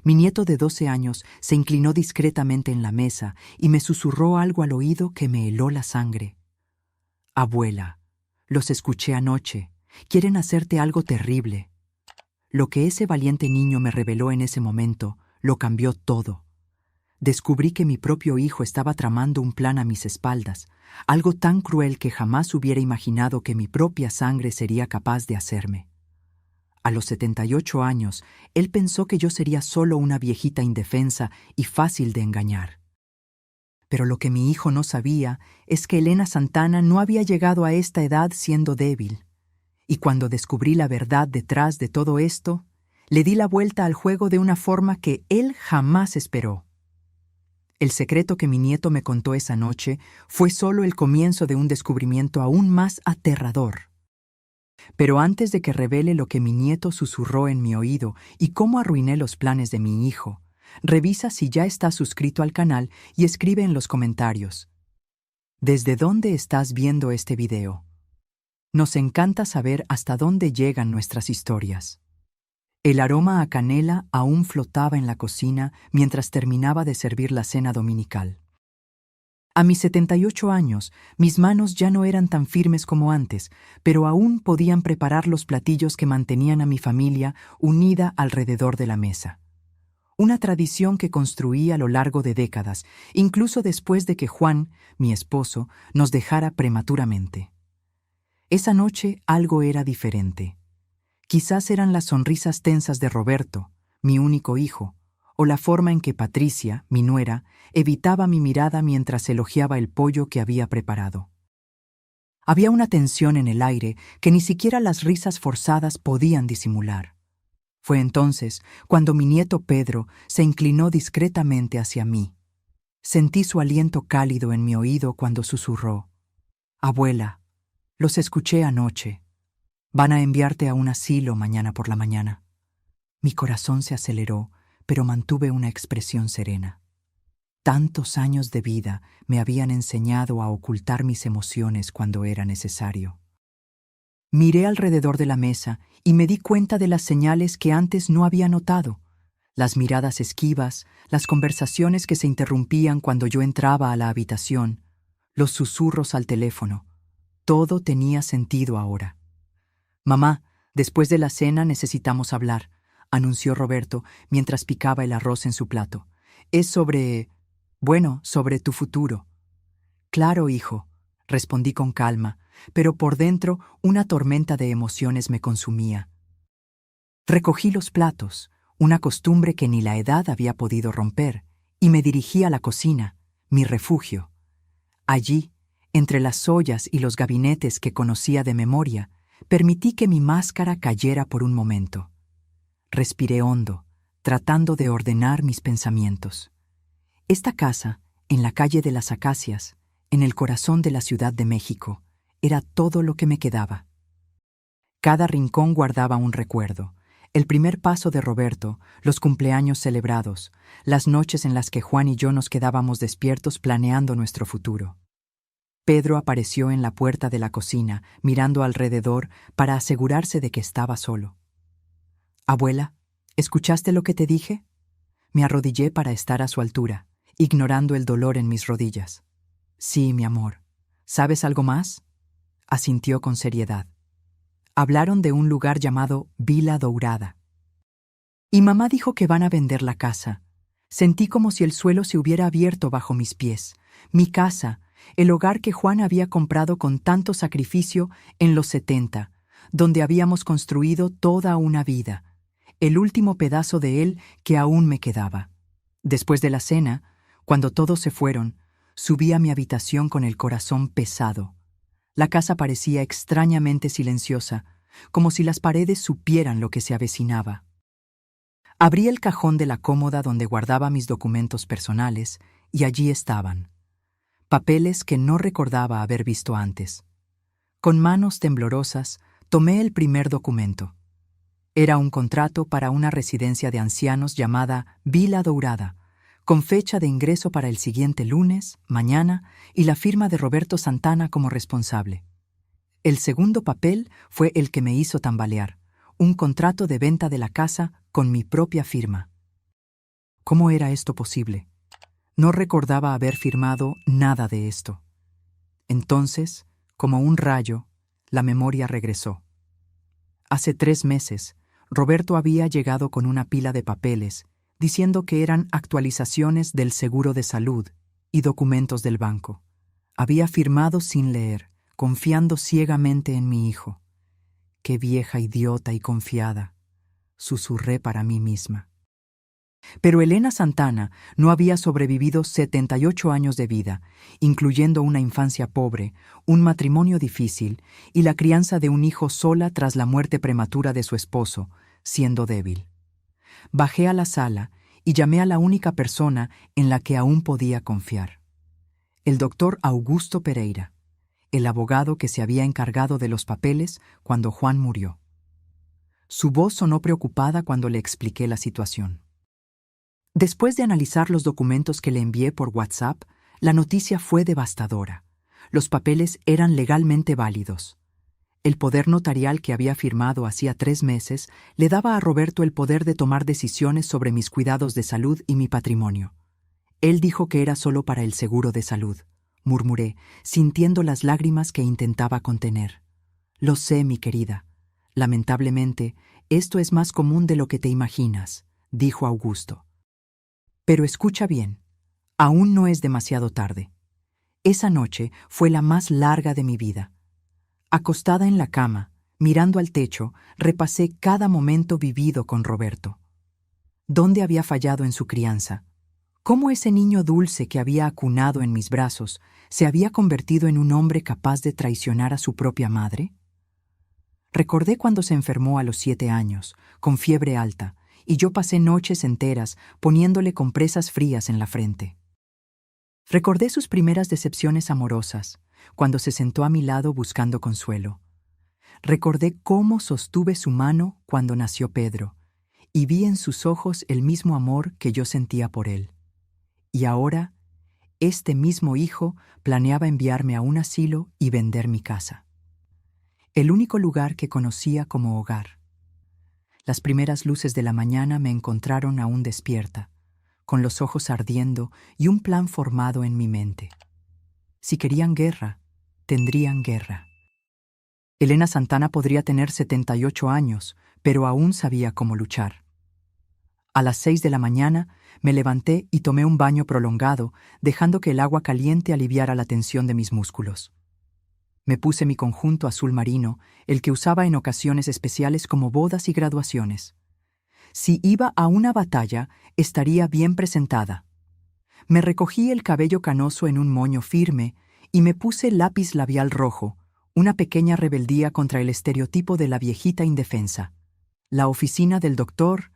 Mi nieto de 12 años se inclinó discretamente en la mesa y me susurró algo al oído que me heló la sangre. Abuela, los escuché anoche. Quieren hacerte algo terrible. Lo que ese valiente niño me reveló en ese momento lo cambió todo. Descubrí que mi propio hijo estaba tramando un plan a mis espaldas, algo tan cruel que jamás hubiera imaginado que mi propia sangre sería capaz de hacerme. A los 78 años, él pensó que yo sería solo una viejita indefensa y fácil de engañar. Pero lo que mi hijo no sabía es que Elena Santana no había llegado a esta edad siendo débil. Y cuando descubrí la verdad detrás de todo esto, le di la vuelta al juego de una forma que él jamás esperó. El secreto que mi nieto me contó esa noche fue solo el comienzo de un descubrimiento aún más aterrador. Pero antes de que revele lo que mi nieto susurró en mi oído y cómo arruiné los planes de mi hijo, revisa si ya estás suscrito al canal y escribe en los comentarios: ¿desde dónde estás viendo este video? Nos encanta saber hasta dónde llegan nuestras historias. El aroma a canela aún flotaba en la cocina mientras terminaba de servir la cena dominical. A mis 78 años, mis manos ya no eran tan firmes como antes, pero aún podían preparar los platillos que mantenían a mi familia unida alrededor de la mesa. Una tradición que construí a lo largo de décadas, incluso después de que Juan, mi esposo, nos dejara prematuramente. Esa noche algo era diferente. Quizás eran las sonrisas tensas de Roberto, mi único hijo, o la forma en que Patricia, mi nuera, evitaba mi mirada mientras elogiaba el pollo que había preparado. Había una tensión en el aire que ni siquiera las risas forzadas podían disimular. Fue entonces cuando mi nieto Pedro se inclinó discretamente hacia mí. Sentí su aliento cálido en mi oído cuando susurró: «Abuela, los escuché anoche. Van a enviarte a un asilo mañana por la mañana». Mi corazón se aceleró, pero mantuve una expresión serena. Tantos años de vida me habían enseñado a ocultar mis emociones cuando era necesario. Miré alrededor de la mesa y me di cuenta de las señales que antes no había notado: las miradas esquivas, las conversaciones que se interrumpían cuando yo entraba a la habitación, los susurros al teléfono. Todo tenía sentido ahora. «Mamá, después de la cena necesitamos hablar», anunció Roberto mientras picaba el arroz en su plato. «Es sobre tu futuro». «Claro, hijo», respondí con calma, pero por dentro una tormenta de emociones me consumía. Recogí los platos, una costumbre que ni la edad había podido romper, y me dirigí a la cocina, mi refugio. Allí, entre las ollas y los gabinetes que conocía de memoria, permití que mi máscara cayera por un momento. Respiré hondo, tratando de ordenar mis pensamientos. Esta casa, en la calle de las Acacias, en el corazón de la Ciudad de México, era todo lo que me quedaba. Cada rincón guardaba un recuerdo: el primer paso de Roberto, los cumpleaños celebrados, las noches en las que Juan y yo nos quedábamos despiertos planeando nuestro futuro. Pedro apareció en la puerta de la cocina, mirando alrededor para asegurarse de que estaba solo. «Abuela, ¿escuchaste lo que te dije?». Me arrodillé para estar a su altura, ignorando el dolor en mis rodillas. «Sí, mi amor. ¿Sabes algo más?». Asintió con seriedad. «Hablaron de un lugar llamado Vila Dourada. Y mamá dijo que van a vender la casa». Sentí como si el suelo se hubiera abierto bajo mis pies. Mi casa, el hogar que Juan había comprado con tanto sacrificio en los 70, donde habíamos construido toda una vida, el último pedazo de él que aún me quedaba. Después de la cena, cuando todos se fueron, subí a mi habitación con el corazón pesado. La casa parecía extrañamente silenciosa, como si las paredes supieran lo que se avecinaba. Abrí el cajón de la cómoda donde guardaba mis documentos personales y allí estaban. Papeles que no recordaba haber visto antes. Con manos temblorosas, tomé el primer documento. Era un contrato para una residencia de ancianos llamada Vila Dourada, con fecha de ingreso para el siguiente lunes, mañana, y la firma de Roberto Santana como responsable. El segundo papel fue el que me hizo tambalear: un contrato de venta de la casa con mi propia firma. ¿Cómo era esto posible? No recordaba haber firmado nada de esto. Entonces, como un rayo, la memoria regresó. Hace 3 meses, Roberto había llegado con una pila de papeles, diciendo que eran actualizaciones del seguro de salud y documentos del banco. Había firmado sin leer, confiando ciegamente en mi hijo. ¡Qué vieja idiota y confiada!, susurré para mí misma. Pero Elena Santana no había sobrevivido 78 años de vida, incluyendo una infancia pobre, un matrimonio difícil y la crianza de un hijo sola tras la muerte prematura de su esposo, siendo débil. Bajé a la sala y llamé a la única persona en la que aún podía confiar. El doctor Augusto Pereira, el abogado que se había encargado de los papeles cuando Juan murió. Su voz sonó preocupada cuando le expliqué la situación. Después de analizar los documentos que le envié por WhatsApp, la noticia fue devastadora. Los papeles eran legalmente válidos. El poder notarial que había firmado hacía 3 meses le daba a Roberto el poder de tomar decisiones sobre mis cuidados de salud y mi patrimonio. Él dijo que era solo para el seguro de salud, murmuré, sintiendo las lágrimas que intentaba contener. Lo sé, mi querida. Lamentablemente, esto es más común de lo que te imaginas, dijo Augusto. Pero escucha bien, aún no es demasiado tarde. Esa noche fue la más larga de mi vida. Acostada en la cama, mirando al techo, repasé cada momento vivido con Roberto. ¿Dónde había fallado en su crianza? ¿Cómo ese niño dulce que había acunado en mis brazos se había convertido en un hombre capaz de traicionar a su propia madre? Recordé cuando se enfermó a los 7 años, con fiebre alta, y yo pasé noches enteras poniéndole compresas frías en la frente. Recordé sus primeras decepciones amorosas, cuando se sentó a mi lado buscando consuelo. Recordé cómo sostuve su mano cuando nació Pedro, y vi en sus ojos el mismo amor que yo sentía por él. Y ahora, este mismo hijo planeaba enviarme a un asilo y vender mi casa. El único lugar que conocía como hogar. Las primeras luces de la mañana me encontraron aún despierta, con los ojos ardiendo y un plan formado en mi mente. Si querían guerra, tendrían guerra. Elena Santana podría tener 78 años, pero aún sabía cómo luchar. A las 6 de la mañana me levanté y tomé un baño prolongado, dejando que el agua caliente aliviara la tensión de mis músculos. Me puse mi conjunto azul marino, el que usaba en ocasiones especiales como bodas y graduaciones. Si iba a una batalla, estaría bien presentada. Me recogí el cabello canoso en un moño firme y me puse lápiz labial rojo, una pequeña rebeldía contra el estereotipo de la viejita indefensa. La oficina del doctor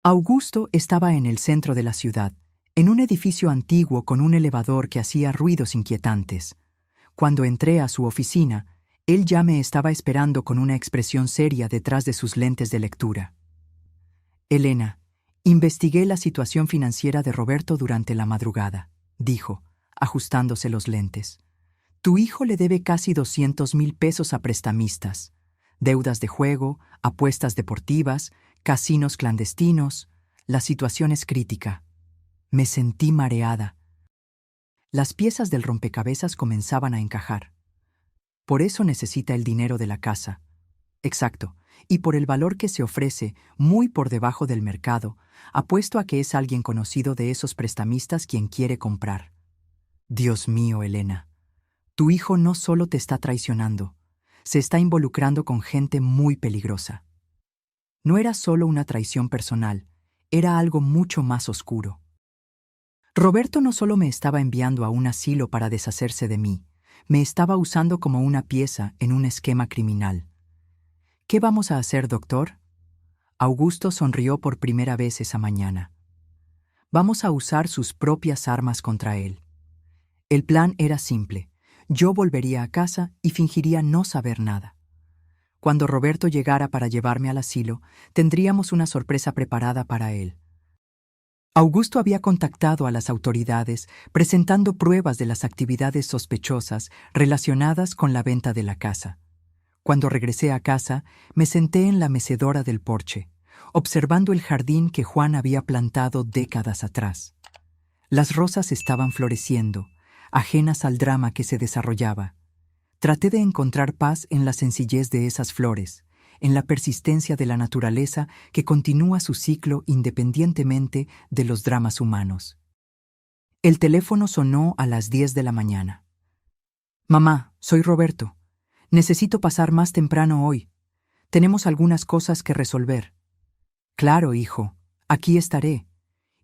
Augusto estaba en el centro de la ciudad, en un edificio antiguo con un elevador que hacía ruidos inquietantes. Cuando entré a su oficina, él ya me estaba esperando con una expresión seria detrás de sus lentes de lectura. Elena, investigué la situación financiera de Roberto durante la madrugada, dijo, ajustándose los lentes. Tu hijo le debe casi 200,000 pesos a prestamistas, deudas de juego, apuestas deportivas, casinos clandestinos. La situación es crítica. Me sentí mareada. Las piezas del rompecabezas comenzaban a encajar. Por eso necesita el dinero de la casa. Exacto, y por el valor que se ofrece, muy por debajo del mercado, apuesto a que es alguien conocido de esos prestamistas quien quiere comprar. Dios mío, Elena, tu hijo no solo te está traicionando, se está involucrando con gente muy peligrosa. No era solo una traición personal, era algo mucho más oscuro. Roberto no solo me estaba enviando a un asilo para deshacerse de mí, me estaba usando como una pieza en un esquema criminal. ¿Qué vamos a hacer, doctor? Augusto sonrió por primera vez esa mañana. Vamos a usar sus propias armas contra él. El plan era simple. Yo volvería a casa y fingiría no saber nada. Cuando Roberto llegara para llevarme al asilo, tendríamos una sorpresa preparada para él. Augusto había contactado a las autoridades presentando pruebas de las actividades sospechosas relacionadas con la venta de la casa. Cuando regresé a casa, me senté en la mecedora del porche, observando el jardín que Juan había plantado décadas atrás. Las rosas estaban floreciendo, ajenas al drama que se desarrollaba. Traté de encontrar paz en la sencillez de esas flores, en la persistencia de la naturaleza que continúa su ciclo independientemente de los dramas humanos. El teléfono sonó a las 10 de la mañana. «Mamá, soy Roberto. Necesito pasar más temprano hoy. Tenemos algunas cosas que resolver». «Claro, hijo. Aquí estaré.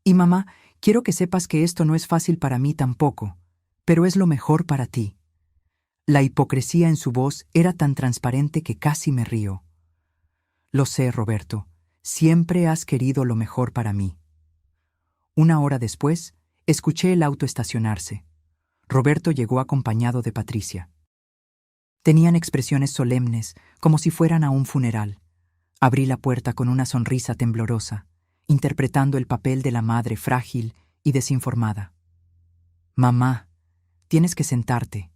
Y mamá, quiero que sepas que esto no es fácil para mí tampoco, pero es lo mejor para ti». La hipocresía en su voz era tan transparente que casi me río. «Lo sé, Roberto. Siempre has querido lo mejor para mí». Una hora después, escuché el auto estacionarse. Roberto llegó acompañado de Patricia. Tenían expresiones solemnes, como si fueran a un funeral. Abrí la puerta con una sonrisa temblorosa, interpretando el papel de la madre frágil y desinformada. «Mamá, tienes que sentarte.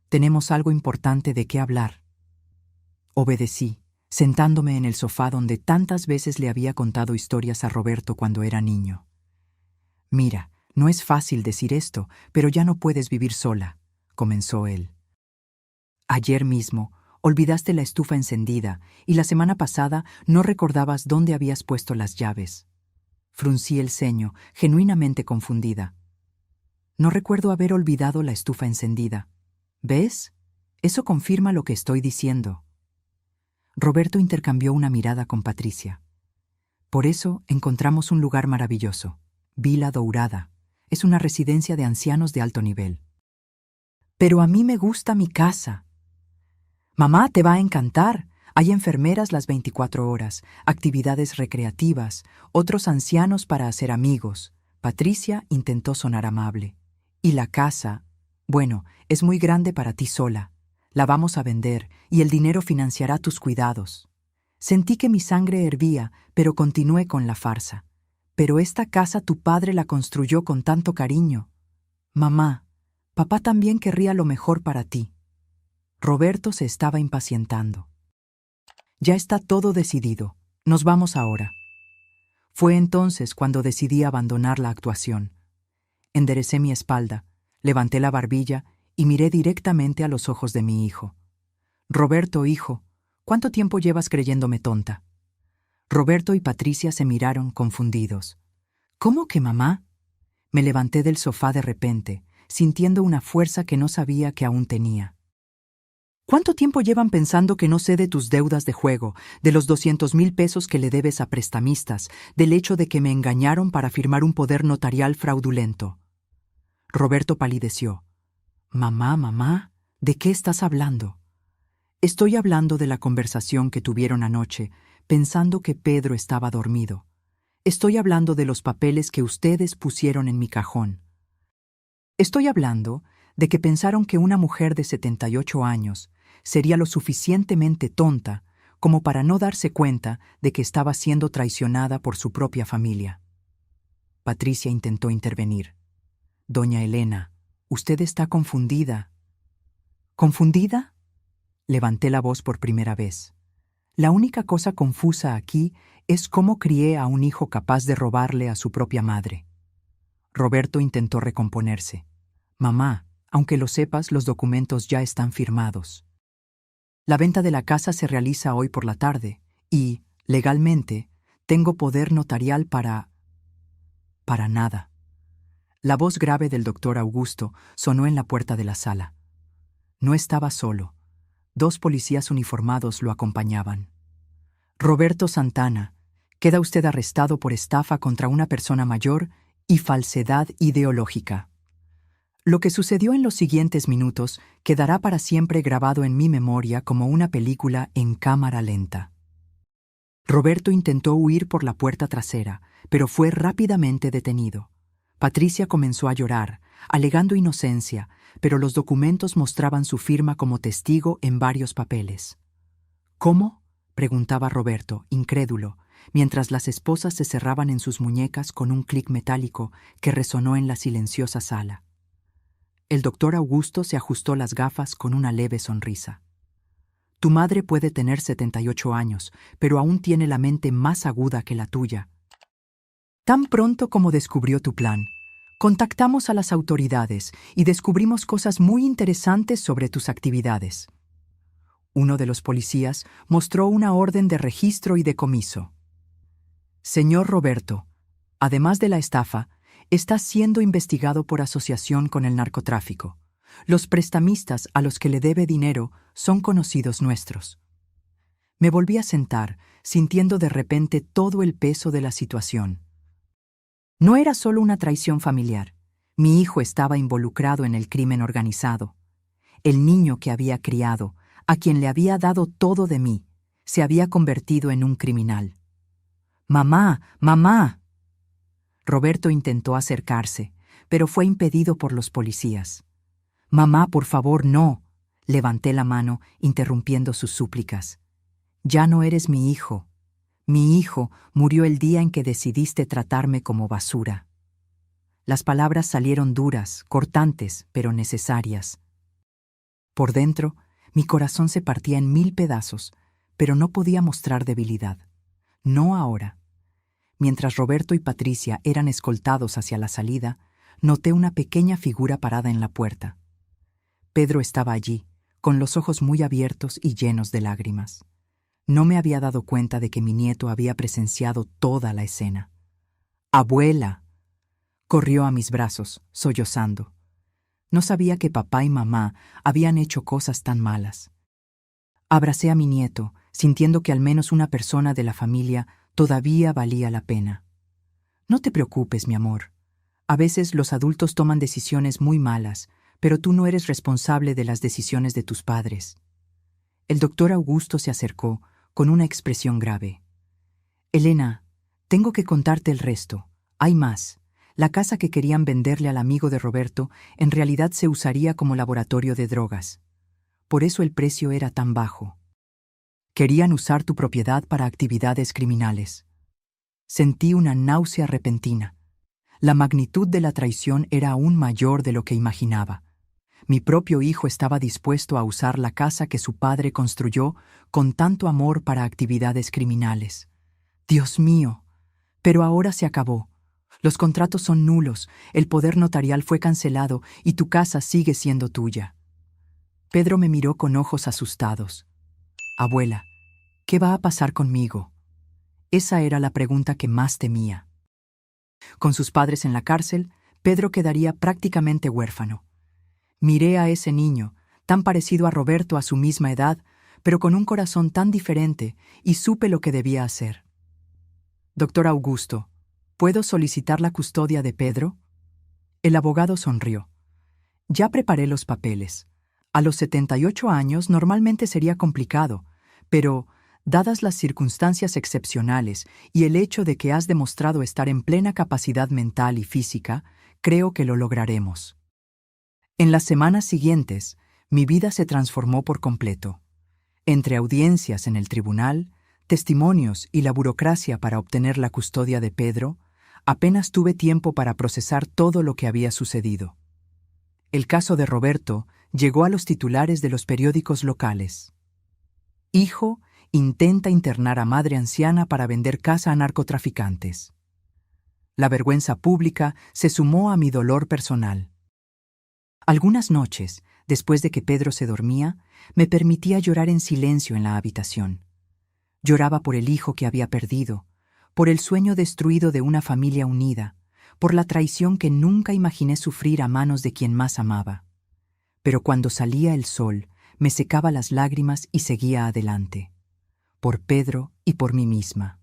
Tenemos algo importante de qué hablar». Obedecí, sentándome en el sofá donde tantas veces le había contado historias a Roberto cuando era niño. «Mira, no es fácil decir esto, pero ya no puedes vivir sola», comenzó él. «Ayer mismo olvidaste la estufa encendida y la semana pasada no recordabas dónde habías puesto las llaves». Fruncí el ceño, genuinamente confundida. «No recuerdo haber olvidado la estufa encendida. ¿Ves? Eso confirma lo que estoy diciendo». Roberto intercambió una mirada con Patricia. «Por eso encontramos un lugar maravilloso. Vila Dourada. Es una residencia de ancianos de alto nivel». «Pero a mí me gusta mi casa». «Mamá, te va a encantar. Hay enfermeras las 24 horas, actividades recreativas, otros ancianos para hacer amigos». Patricia intentó sonar amable. «Y la casa, bueno, es muy grande para ti sola. La vamos a vender y el dinero financiará tus cuidados». Sentí que mi sangre hervía, pero continué con la farsa. «Pero esta casa tu padre la construyó con tanto cariño». «Mamá, papá también querría lo mejor para ti». Roberto se estaba impacientando. «Ya está todo decidido. Nos vamos ahora». Fue entonces cuando decidí abandonar la actuación. Enderecé mi espalda, levanté la barbilla y miré directamente a los ojos de mi hijo. «Roberto, hijo, ¿cuánto tiempo llevas creyéndome tonta?» Roberto y Patricia se miraron confundidos. «¿Cómo que mamá?» Me levanté del sofá de repente, sintiendo una fuerza que no sabía que aún tenía. «¿Cuánto tiempo llevan pensando que no sé de tus deudas de juego, de los 200,000 pesos que le debes a prestamistas, del hecho de que me engañaron para firmar un poder notarial fraudulento?» Roberto palideció. «Mamá, ¿de qué estás hablando?» «Estoy hablando de la conversación que tuvieron anoche, pensando que Pedro estaba dormido. Estoy hablando de los papeles que ustedes pusieron en mi cajón. Estoy hablando de que pensaron que una mujer de 78 años sería lo suficientemente tonta como para no darse cuenta de que estaba siendo traicionada por su propia familia». Patricia intentó intervenir. «Doña Elena, usted está confundida». «¿Confundida?» Levanté la voz por primera vez. «La única cosa confusa aquí es cómo crié a un hijo capaz de robarle a su propia madre». Roberto intentó recomponerse. «Mamá, aunque lo sepas, los documentos ya están firmados. La venta de la casa se realiza hoy por la tarde y, legalmente, tengo poder notarial para nada». La voz grave del doctor Augusto sonó en la puerta de la sala. No estaba solo. 2 policías uniformados lo acompañaban. «Roberto Santana, queda usted arrestado por estafa contra una persona mayor y falsedad ideológica». Lo que sucedió en los siguientes minutos quedará para siempre grabado en mi memoria como una película en cámara lenta. Roberto intentó huir por la puerta trasera, pero fue rápidamente detenido. Patricia comenzó a llorar, alegando inocencia, pero los documentos mostraban su firma como testigo en varios papeles. «¿Cómo?», preguntaba Roberto, incrédulo, mientras las esposas se cerraban en sus muñecas con un clic metálico que resonó en la silenciosa sala. El doctor Augusto se ajustó las gafas con una leve sonrisa. Tu madre puede tener 78 años, pero aún tiene la mente más aguda que la tuya. Tan pronto como descubrió tu plan, contactamos a las autoridades y descubrimos cosas muy interesantes sobre tus actividades. Uno de los policías mostró una orden de registro y decomiso. Señor Roberto, además de la estafa, está siendo investigado por asociación con el narcotráfico. Los prestamistas a los que le debe dinero son conocidos nuestros. Me volví a sentar, sintiendo de repente todo el peso de la situación. No era solo una traición familiar. Mi hijo estaba involucrado en el crimen organizado. El niño que había criado, a quien le había dado todo de mí, se había convertido en un criminal. ¡Mamá! ¡Mamá! Roberto intentó acercarse, pero fue impedido por los policías. «Mamá, por favor, no», levanté la mano, interrumpiendo sus súplicas. «Ya no eres mi hijo. Mi hijo murió el día en que decidiste tratarme como basura». Las palabras salieron duras, cortantes, pero necesarias. Por dentro, mi corazón se partía en 1000 pedazos, pero no podía mostrar debilidad. No ahora. Mientras Roberto y Patricia eran escoltados hacia la salida, noté una pequeña figura parada en la puerta. Pedro estaba allí, con los ojos muy abiertos y llenos de lágrimas. No me había dado cuenta de que mi nieto había presenciado toda la escena. «¡Abuela!», corrió a mis brazos, sollozando. No sabía que papá y mamá habían hecho cosas tan malas. Abracé a mi nieto, sintiendo que al menos una persona de la familia todavía valía la pena. «No te preocupes, mi amor. A veces los adultos toman decisiones muy malas, pero tú no eres responsable de las decisiones de tus padres». El doctor Augusto se acercó con una expresión grave. «Elena, tengo que contarte el resto. Hay más. La casa que querían venderle al amigo de Roberto en realidad se usaría como laboratorio de drogas. Por eso el precio era tan bajo. Querían usar tu propiedad para actividades criminales». Sentí una náusea repentina. La magnitud de la traición era aún mayor de lo que imaginaba. Mi propio hijo estaba dispuesto a usar la casa que su padre construyó con tanto amor para actividades criminales. Dios mío, pero ahora se acabó. Los contratos son nulos, el poder notarial fue cancelado y tu casa sigue siendo tuya. Pedro me miró con ojos asustados. «Abuela, ¿qué va a pasar conmigo?». Esa era la pregunta que más temía. Con sus padres en la cárcel, Pedro quedaría prácticamente huérfano. Miré a ese niño, tan parecido a Roberto a su misma edad, pero con un corazón tan diferente, y supe lo que debía hacer. «Doctor Augusto, ¿puedo solicitar la custodia de Pedro?». El abogado sonrió. «Ya preparé los papeles. A los 78 años normalmente sería complicado, pero, dadas las circunstancias excepcionales y el hecho de que has demostrado estar en plena capacidad mental y física, creo que lo lograremos». En las semanas siguientes, mi vida se transformó por completo. Entre audiencias en el tribunal, testimonios y la burocracia para obtener la custodia de Pedro, apenas tuve tiempo para procesar todo lo que había sucedido. El caso de Roberto llegó a los titulares de los periódicos locales. «Hijo intenta internar a madre anciana para vender casa a narcotraficantes». La vergüenza pública se sumó a mi dolor personal. Algunas noches, después de que Pedro se dormía, me permitía llorar en silencio en la habitación. Lloraba por el hijo que había perdido, por el sueño destruido de una familia unida, por la traición que nunca imaginé sufrir a manos de quien más amaba. Pero cuando salía el sol, me secaba las lágrimas y seguía adelante. Por Pedro y por mí misma.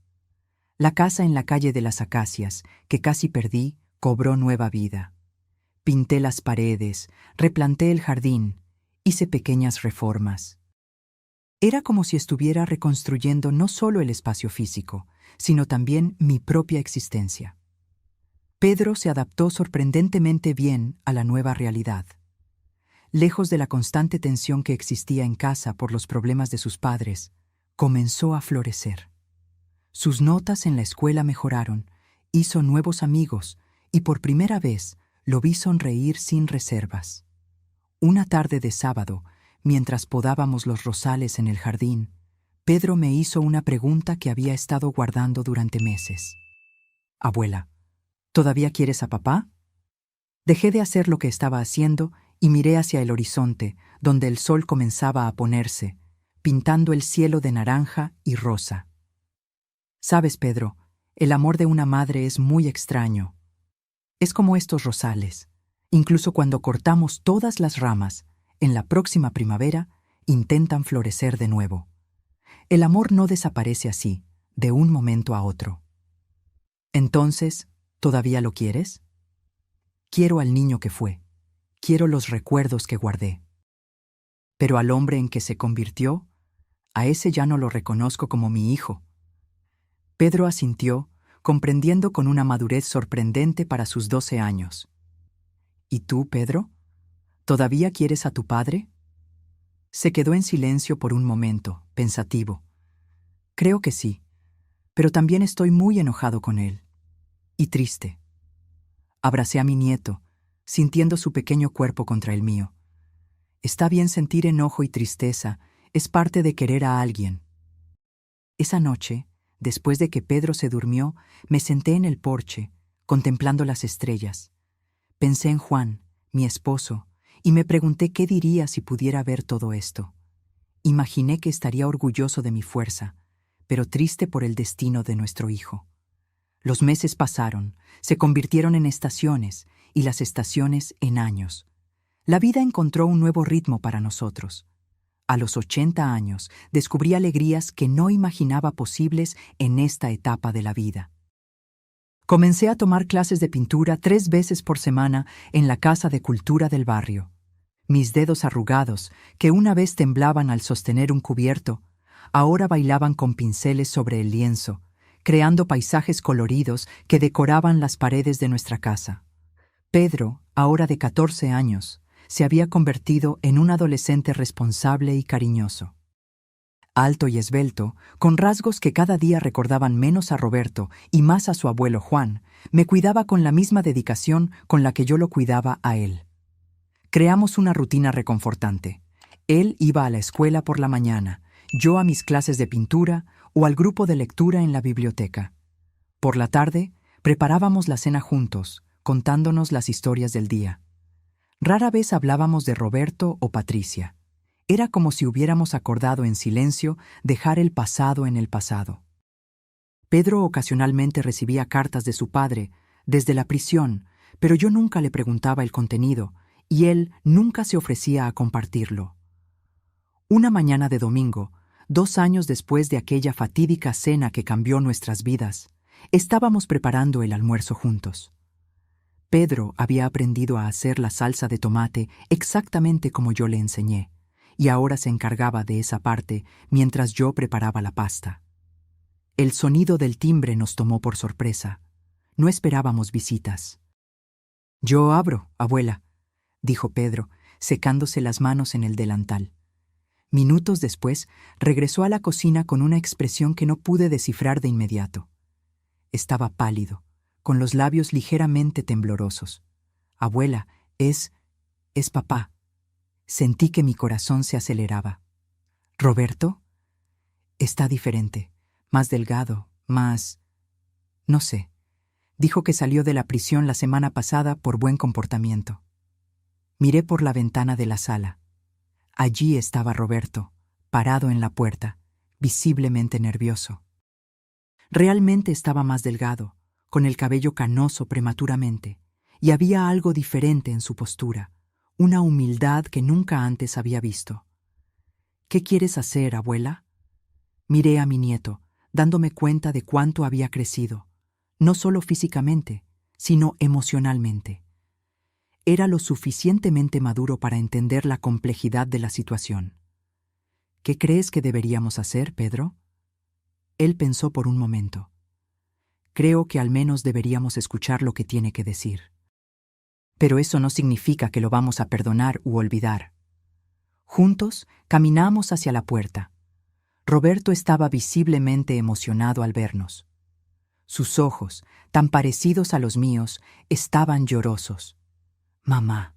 La casa en la calle de las Acacias, que casi perdí, cobró nueva vida. Pinté las paredes, replanté el jardín, hice pequeñas reformas. Era como si estuviera reconstruyendo no solo el espacio físico, sino también mi propia existencia. Pedro se adaptó sorprendentemente bien a la nueva realidad. Lejos de la constante tensión que existía en casa por los problemas de sus padres, comenzó a florecer. Sus notas en la escuela mejoraron, hizo nuevos amigos y por primera vez lo vi sonreír sin reservas. Una tarde de sábado, mientras podábamos los rosales en el jardín, Pedro me hizo una pregunta que había estado guardando durante meses. Abuela, ¿todavía quieres a papá? Dejé de hacer lo que estaba haciendo y miré hacia el horizonte, donde el sol comenzaba a ponerse, pintando el cielo de naranja y rosa. Sabes, Pedro, el amor de una madre es muy extraño. Es como estos rosales. Incluso cuando cortamos todas las ramas, en la próxima primavera, intentan florecer de nuevo. El amor no desaparece así, de un momento a otro. Entonces, ¿todavía lo quieres? Quiero al niño que fue. Quiero los recuerdos que guardé. Pero al hombre en que se convirtió, a ese ya no lo reconozco como mi hijo. Pedro asintió, comprendiendo con una madurez sorprendente para sus 12 años. ¿Y tú, Pedro? ¿Todavía quieres a tu padre? Se quedó en silencio por un momento, pensativo. Creo que sí, pero también estoy muy enojado con él. Y triste. Abracé a mi nieto, sintiendo su pequeño cuerpo contra el mío. Está bien sentir enojo y tristeza, es parte de querer a alguien. Esa noche, después de que Pedro se durmió, me senté en el porche, contemplando las estrellas. Pensé en Juan, mi esposo, y me pregunté qué diría si pudiera ver todo esto. Imaginé que estaría orgulloso de mi fuerza, pero triste por el destino de nuestro hijo. Los meses pasaron, se convirtieron en estaciones, y las estaciones en años. La vida encontró un nuevo ritmo para nosotros. A los 80 años, descubrí alegrías que no imaginaba posibles en esta etapa de la vida. Comencé a tomar clases de pintura 3 veces por semana en la Casa de Cultura del barrio. Mis dedos arrugados, que una vez temblaban al sostener un cubierto, ahora bailaban con pinceles sobre el lienzo, creando paisajes coloridos que decoraban las paredes de nuestra casa. Pedro, ahora de 14 años, se había convertido en un adolescente responsable y cariñoso. Alto y esbelto, con rasgos que cada día recordaban menos a Roberto y más a su abuelo Juan, me cuidaba con la misma dedicación con la que yo lo cuidaba a él. Creamos una rutina reconfortante. Él iba a la escuela por la mañana, yo a mis clases de pintura o al grupo de lectura en la biblioteca. Por la tarde, preparábamos la cena juntos, contándonos las historias del día. Rara vez hablábamos de Roberto o Patricia. Era como si hubiéramos acordado en silencio dejar el pasado en el pasado. Pedro ocasionalmente recibía cartas de su padre, desde la prisión, pero yo nunca le preguntaba el contenido, y él nunca se ofrecía a compartirlo. Una mañana de domingo, 2 años después de aquella fatídica cena que cambió nuestras vidas, estábamos preparando el almuerzo juntos. Pedro había aprendido a hacer la salsa de tomate exactamente como yo le enseñé, y ahora se encargaba de esa parte mientras yo preparaba la pasta. El sonido del timbre nos tomó por sorpresa. No esperábamos visitas. «Yo abro, abuela», dijo Pedro, secándose las manos en el delantal. Minutos después, regresó a la cocina con una expresión que no pude descifrar de inmediato. Estaba pálido, con los labios ligeramente temblorosos. «Abuela, es papá». Sentí que mi corazón se aceleraba. «¿Roberto?» «Está diferente, más delgado, más... no sé». Dijo que salió de la prisión la semana pasada por buen comportamiento. Miré por la ventana de la sala. Allí estaba Roberto, parado en la puerta, visiblemente nervioso. Realmente estaba más delgado, con el cabello canoso prematuramente, y había algo diferente en su postura, una humildad que nunca antes había visto. «¿Qué quieres hacer, abuela?» Miré a mi nieto, dándome cuenta de cuánto había crecido, no solo físicamente, sino emocionalmente. Era lo suficientemente maduro para entender la complejidad de la situación. «¿Qué crees que deberíamos hacer, Pedro?» Él pensó por un momento. «Creo que al menos deberíamos escuchar lo que tiene que decir. Pero eso no significa que lo vamos a perdonar u olvidar». Juntos caminamos hacia la puerta. Roberto estaba visiblemente emocionado al vernos. Sus ojos, tan parecidos a los míos, estaban llorosos. «Mamá,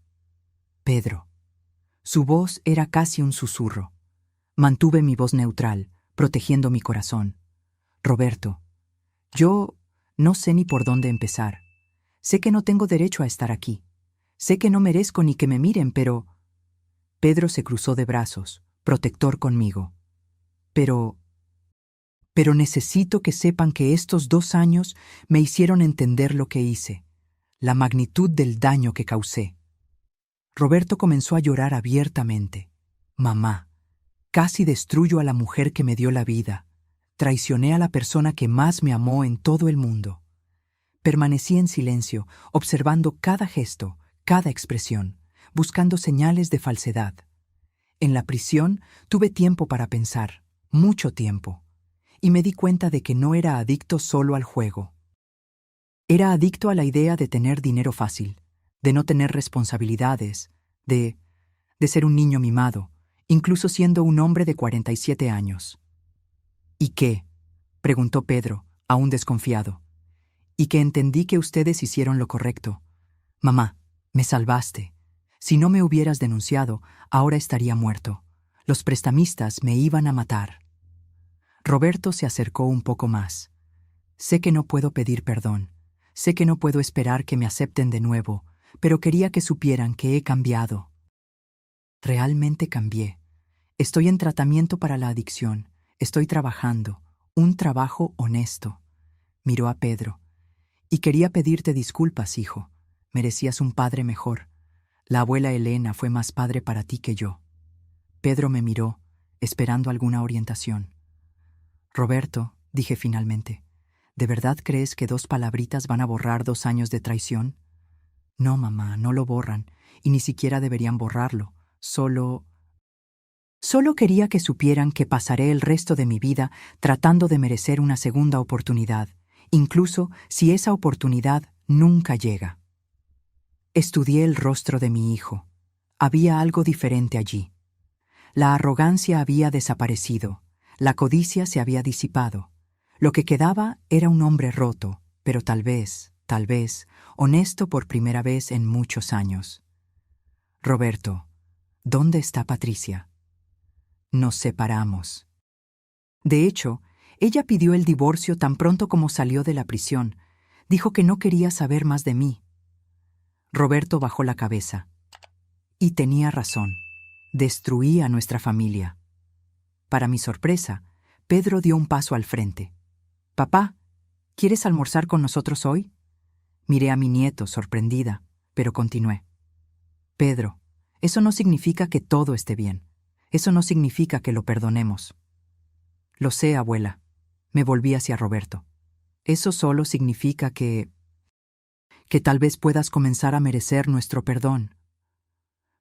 Pedro, Su voz era casi un susurro. Mantuve mi voz neutral, protegiendo mi corazón. Roberto, yo no sé ni por dónde empezar. Sé que no tengo derecho a estar aquí. Sé que no merezco ni que me miren, pero... Pedro se cruzó de brazos, protector conmigo. Pero necesito que sepan que estos 2 años me hicieron entender lo que hice, la magnitud del daño que causé. Roberto comenzó a llorar abiertamente. Mamá, casi destruyo a la mujer que me dio la vida. Traicioné a la persona que más me amó en todo el mundo. Permanecí en silencio, observando cada gesto, cada expresión, buscando señales de falsedad. En la prisión tuve tiempo para pensar, mucho tiempo, y me di cuenta de que no era adicto solo al juego. Era adicto a la idea de tener dinero fácil, de no tener responsabilidades, de ser un niño mimado, incluso siendo un hombre de 47 años. ¿Y qué?, preguntó Pedro, aún desconfiado. Y que entendí que ustedes hicieron lo correcto. Mamá, me salvaste. Si no me hubieras denunciado, ahora estaría muerto. Los prestamistas me iban a matar. Roberto se acercó un poco más. Sé que no puedo pedir perdón. Sé que no puedo esperar que me acepten de nuevo, pero quería que supieran que he cambiado. Realmente cambié. Estoy en tratamiento para la adicción. Estoy trabajando. Un trabajo honesto. Miró a Pedro. Y quería pedirte disculpas, hijo. Merecías un padre mejor. La abuela Elena fue más padre para ti que yo. Pedro me miró, esperando alguna orientación. Roberto, dije finalmente, ¿de verdad crees que 2 palabritas van a borrar 2 años de traición? No, mamá, no lo borran, y ni siquiera deberían borrarlo. Solo quería que supieran que pasaré el resto de mi vida tratando de merecer una segunda oportunidad, incluso si esa oportunidad nunca llega. Estudié el rostro de mi hijo. Había algo diferente allí. La arrogancia había desaparecido, la codicia se había disipado. Lo que quedaba era un hombre roto, pero tal vez, honesto por primera vez en muchos años. Roberto, ¿dónde está Patricia? Nos separamos. De hecho, ella pidió el divorcio tan pronto como salió de la prisión. Dijo que no quería saber más de mí. Roberto bajó la cabeza. Y tenía razón. Destruí a nuestra familia. Para mi sorpresa, Pedro dio un paso al frente. «Papá, ¿quieres almorzar con nosotros hoy?» Miré a mi nieto, sorprendida, pero continué. «Pedro, eso no significa que todo esté bien. Eso no significa que lo perdonemos». «Lo sé, abuela». Me volví hacia Roberto. «Eso solo significa que tal vez puedas comenzar a merecer nuestro perdón».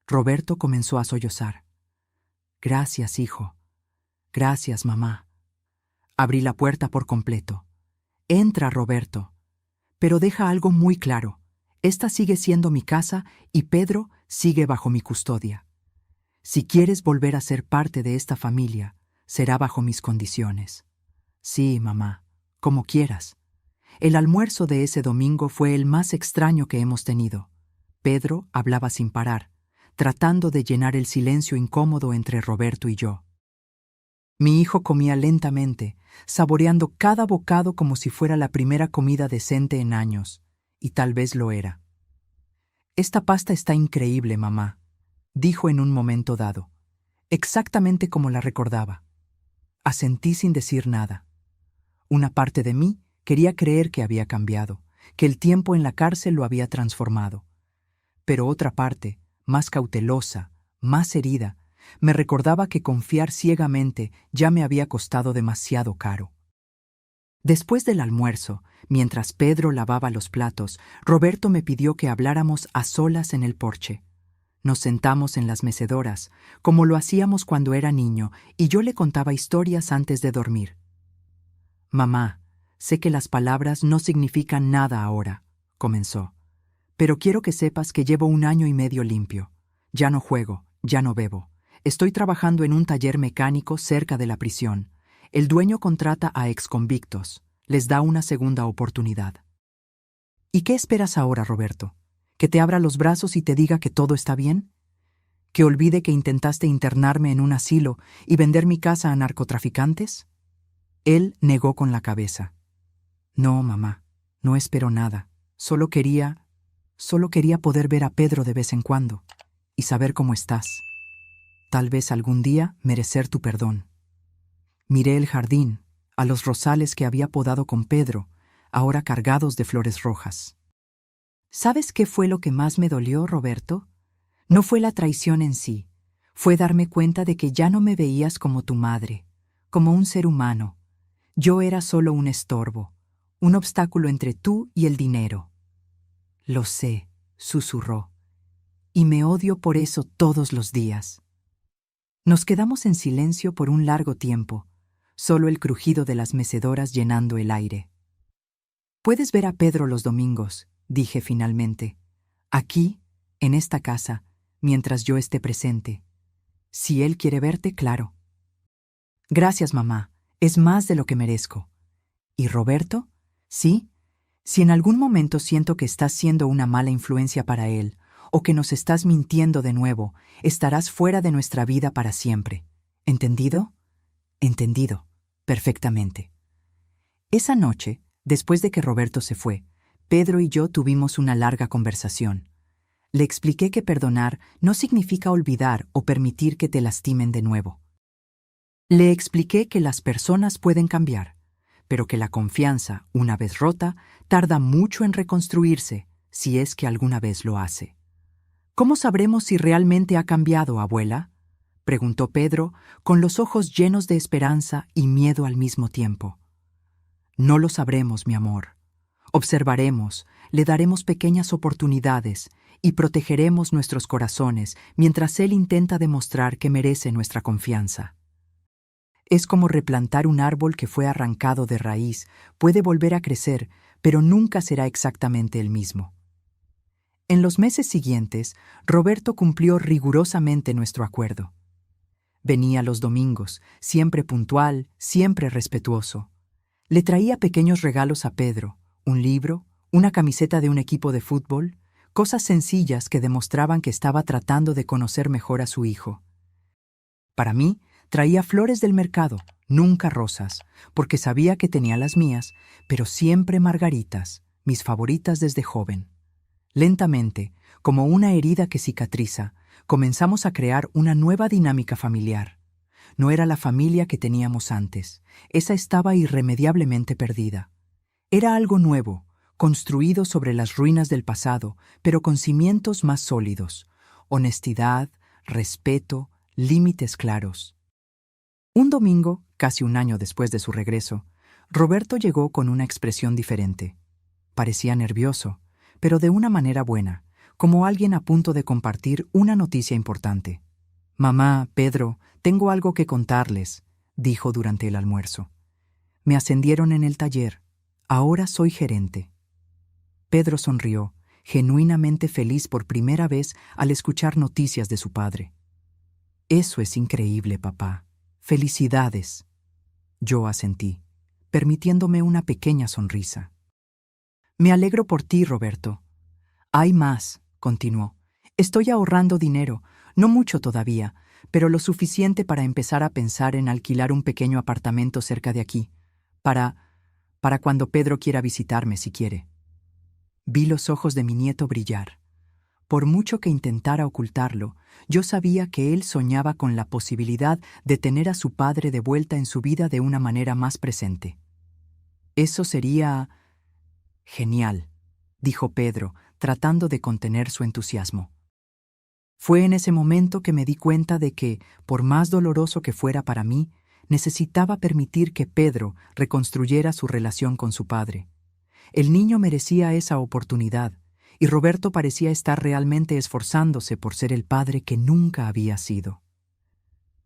Roberto comenzó a sollozar. «Gracias, hijo. Gracias, mamá». Abrí la puerta por completo. «Entra, Roberto. Pero deja algo muy claro. Esta sigue siendo mi casa y Pedro sigue bajo mi custodia. Si quieres volver a ser parte de esta familia, será bajo mis condiciones». «Sí, mamá, como quieras». El almuerzo de ese domingo fue el más extraño que hemos tenido. Pedro hablaba sin parar, tratando de llenar el silencio incómodo entre Roberto y yo. Mi hijo comía lentamente, saboreando cada bocado como si fuera la primera comida decente en años, y tal vez lo era. «Esta pasta está increíble, mamá», dijo en un momento dado, exactamente como la recordaba. Asentí sin decir nada. Una parte de mí quería creer que había cambiado, que el tiempo en la cárcel lo había transformado. Pero otra parte, más cautelosa, más herida, me recordaba que confiar ciegamente ya me había costado demasiado caro. Después del almuerzo, mientras Pedro lavaba los platos, Roberto me pidió que habláramos a solas en el porche. Nos sentamos en las mecedoras, como lo hacíamos cuando era niño, y yo le contaba historias antes de dormir. «Mamá, sé que las palabras no significan nada ahora», comenzó, «pero quiero que sepas que llevo 1 año y medio limpio. Ya no juego, ya no bebo. Estoy trabajando en un taller mecánico cerca de la prisión. El dueño contrata a exconvictos. Les da una segunda oportunidad». «¿Y qué esperas ahora, Roberto? ¿Que te abra los brazos y te diga que todo está bien? ¿Que olvide que intentaste internarme en un asilo y vender mi casa a narcotraficantes? Él negó con la cabeza. No, mamá, no espero nada. Solo quería poder ver a Pedro de vez en cuando y saber cómo estás. Tal vez algún día merecer tu perdón. Miré el jardín, a los rosales que había podado con Pedro, ahora cargados de flores rojas. ¿Sabes qué fue lo que más me dolió, Roberto? No fue la traición en sí, fue darme cuenta de que ya no me veías como tu madre, como un ser humano. Yo era solo un estorbo, un obstáculo entre tú y el dinero. Lo sé, susurró, y me odio por eso todos los días. Nos quedamos en silencio por un largo tiempo, solo el crujido de las mecedoras llenando el aire. Puedes ver a Pedro los domingos, dije finalmente, aquí, en esta casa, mientras yo esté presente. Si él quiere verte, claro. Gracias, mamá, es más de lo que merezco. ¿Y Roberto? Sí. Si en algún momento siento que estás siendo una mala influencia para él, o que nos estás mintiendo de nuevo, estarás fuera de nuestra vida para siempre. ¿Entendido? Entendido. Perfectamente. Esa noche, después de que Roberto se fue, Pedro y yo tuvimos una larga conversación. Le expliqué que perdonar no significa olvidar o permitir que te lastimen de nuevo. Le expliqué que las personas pueden cambiar, pero que la confianza, una vez rota, tarda mucho en reconstruirse, si es que alguna vez lo hace. ¿Cómo sabremos si realmente ha cambiado, abuela?, preguntó Pedro, con los ojos llenos de esperanza y miedo al mismo tiempo. No lo sabremos, mi amor. Observaremos, le daremos pequeñas oportunidades y protegeremos nuestros corazones mientras él intenta demostrar que merece nuestra confianza. Es como replantar un árbol que fue arrancado de raíz, puede volver a crecer, pero nunca será exactamente el mismo. En los meses siguientes, Roberto cumplió rigurosamente nuestro acuerdo. Venía los domingos, siempre puntual, siempre respetuoso. Le traía pequeños regalos a Pedro, un libro, una camiseta de un equipo de fútbol, cosas sencillas que demostraban que estaba tratando de conocer mejor a su hijo. Para mí, traía flores del mercado, nunca rosas, porque sabía que tenía las mías, pero siempre margaritas, mis favoritas desde joven. Lentamente, como una herida que cicatriza, comenzamos a crear una nueva dinámica familiar. No era la familia que teníamos antes, esa estaba irremediablemente perdida. Era algo nuevo, construido sobre las ruinas del pasado, pero con cimientos más sólidos, honestidad, respeto, límites claros. Un domingo, casi un año después de su regreso, Roberto llegó con una expresión diferente. Parecía nervioso, pero de una manera buena, como alguien a punto de compartir una noticia importante. «Mamá, Pedro, tengo algo que contarles», dijo durante el almuerzo. «Me ascendieron en el taller. Ahora soy gerente». Pedro sonrió, genuinamente feliz por primera vez al escuchar noticias de su padre. «Eso es increíble, papá. Felicidades». Yo asentí, permitiéndome una pequeña sonrisa. «Me alegro por ti, Roberto». «Hay más», continuó. «Estoy ahorrando dinero, no mucho todavía, pero lo suficiente para empezar a pensar en alquilar un pequeño apartamento cerca de aquí, para cuando Pedro quiera visitarme si quiere». Vi los ojos de mi nieto brillar. Por mucho que intentara ocultarlo, yo sabía que él soñaba con la posibilidad de tener a su padre de vuelta en su vida de una manera más presente. «Eso sería genial», dijo Pedro, tratando de contener su entusiasmo. Fue en ese momento que me di cuenta de que, por más doloroso que fuera para mí, necesitaba permitir que Pedro reconstruyera su relación con su padre. El niño merecía esa oportunidad, y Roberto parecía estar realmente esforzándose por ser el padre que nunca había sido.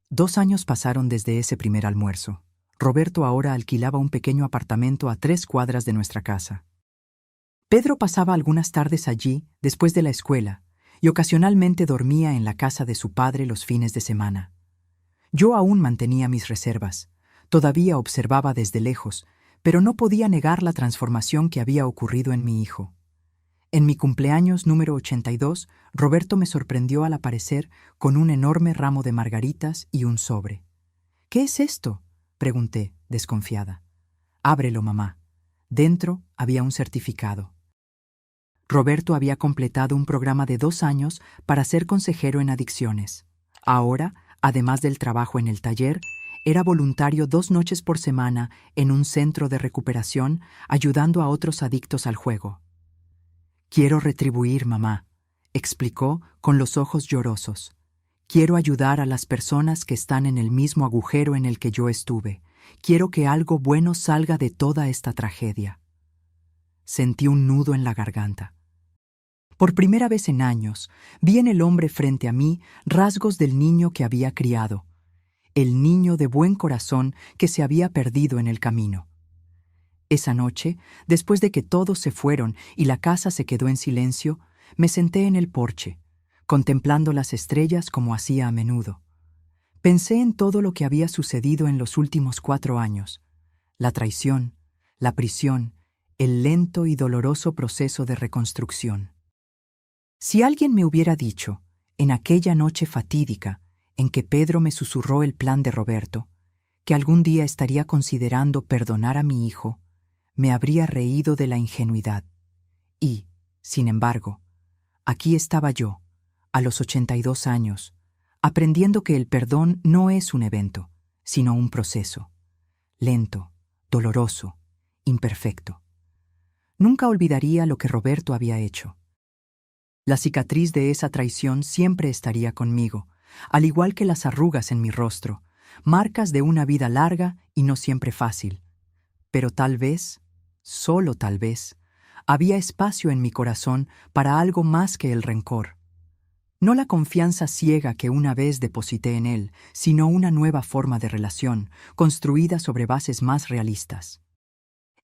2 años pasaron desde ese primer almuerzo. Roberto ahora alquilaba un pequeño apartamento a 3 cuadras de nuestra casa. Pedro pasaba algunas tardes allí después de la escuela y ocasionalmente dormía en la casa de su padre los fines de semana. Yo aún mantenía mis reservas, todavía observaba desde lejos, pero no podía negar la transformación que había ocurrido en mi hijo. En mi cumpleaños número 82, Roberto me sorprendió al aparecer con un enorme ramo de margaritas y un sobre. «¿Qué es esto?», pregunté, desconfiada. «Ábrelo, mamá». Dentro había un certificado. Roberto había completado un programa de 2 años para ser consejero en adicciones. Ahora, además del trabajo en el taller, era voluntario 2 noches por semana en un centro de recuperación ayudando a otros adictos al juego. «Quiero retribuir, mamá», explicó con los ojos llorosos. «Quiero ayudar a las personas que están en el mismo agujero en el que yo estuve. Quiero que algo bueno salga de toda esta tragedia». Sentí un nudo en la garganta. Por primera vez en años, vi en el hombre frente a mí rasgos del niño que había criado, el niño de buen corazón que se había perdido en el camino. Esa noche, después de que todos se fueron y la casa se quedó en silencio, me senté en el porche, contemplando las estrellas como hacía a menudo. Pensé en todo lo que había sucedido en los últimos 4 años, la traición, la prisión, el lento y doloroso proceso de reconstrucción. Si alguien me hubiera dicho, en aquella noche fatídica en que Pedro me susurró el plan de Roberto, que algún día estaría considerando perdonar a mi hijo, me habría reído de la ingenuidad. Y, sin embargo, aquí estaba yo, a los 82 años, aprendiendo que el perdón no es un evento, sino un proceso, lento, doloroso, imperfecto. Nunca olvidaría lo que Roberto había hecho. La cicatriz de esa traición siempre estaría conmigo, al igual que las arrugas en mi rostro, marcas de una vida larga y no siempre fácil. Pero tal vez, solo tal vez, había espacio en mi corazón para algo más que el rencor. No la confianza ciega que una vez deposité en él, sino una nueva forma de relación, construida sobre bases más realistas.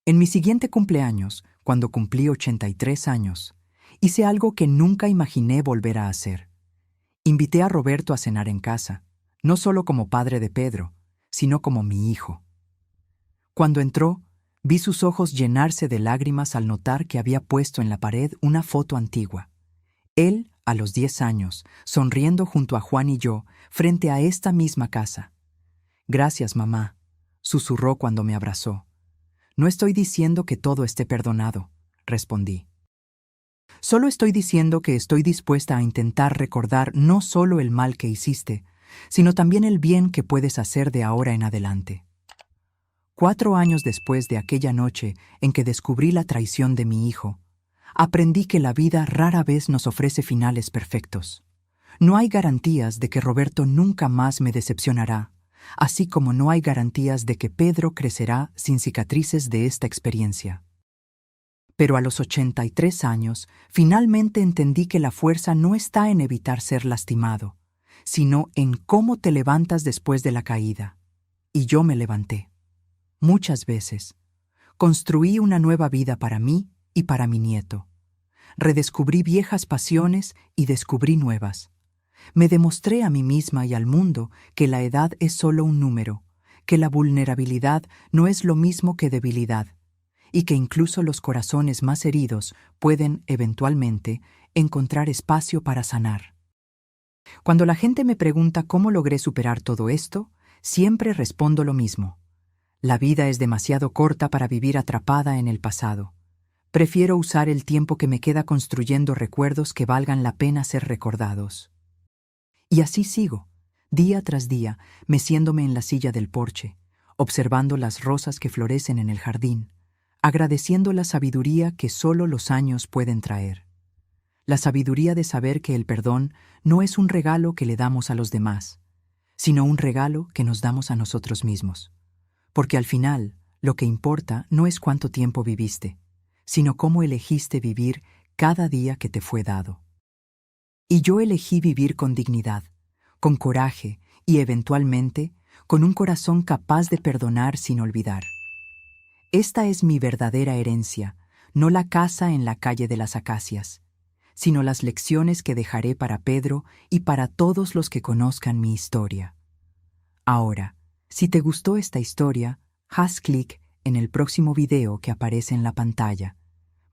En mi siguiente cumpleaños, cuando cumplí 83 años, hice algo que nunca imaginé volver a hacer. Invité a Roberto a cenar en casa, no solo como padre de Pedro, sino como mi hijo. Cuando entró, vi sus ojos llenarse de lágrimas al notar que había puesto en la pared una foto antigua. Él, a los 10 años, sonriendo junto a Juan y yo, frente a esta misma casa. «Gracias, mamá», susurró cuando me abrazó. «No estoy diciendo que todo esté perdonado», respondí. «Solo estoy diciendo que estoy dispuesta a intentar recordar no solo el mal que hiciste, sino también el bien que puedes hacer de ahora en adelante». 4 años después de aquella noche en que descubrí la traición de mi hijo, aprendí que la vida rara vez nos ofrece finales perfectos. No hay garantías de que Roberto nunca más me decepcionará, así como no hay garantías de que Pedro crecerá sin cicatrices de esta experiencia. Pero a los 83 años, finalmente entendí que la fuerza no está en evitar ser lastimado, sino en cómo te levantas después de la caída. Y yo me levanté. Muchas veces. Construí una nueva vida para mí y para mi nieto. Redescubrí viejas pasiones y descubrí nuevas. Me demostré a mí misma y al mundo que la edad es solo un número, que la vulnerabilidad no es lo mismo que debilidad, y que incluso los corazones más heridos pueden, eventualmente, encontrar espacio para sanar. Cuando la gente me pregunta cómo logré superar todo esto, siempre respondo lo mismo. La vida es demasiado corta para vivir atrapada en el pasado. Prefiero usar el tiempo que me queda construyendo recuerdos que valgan la pena ser recordados. Y así sigo, día tras día, meciéndome en la silla del porche, observando las rosas que florecen en el jardín, agradeciendo la sabiduría que solo los años pueden traer. La sabiduría de saber que el perdón no es un regalo que le damos a los demás, sino un regalo que nos damos a nosotros mismos. Porque al final, lo que importa no es cuánto tiempo viviste, sino cómo elegiste vivir cada día que te fue dado. Y yo elegí vivir con dignidad, con coraje y, eventualmente, con un corazón capaz de perdonar sin olvidar. Esta es mi verdadera herencia, no la casa en la calle de las Acacias, sino las lecciones que dejaré para Pedro y para todos los que conozcan mi historia. Ahora, si te gustó esta historia, haz clic en el próximo video que aparece en la pantalla,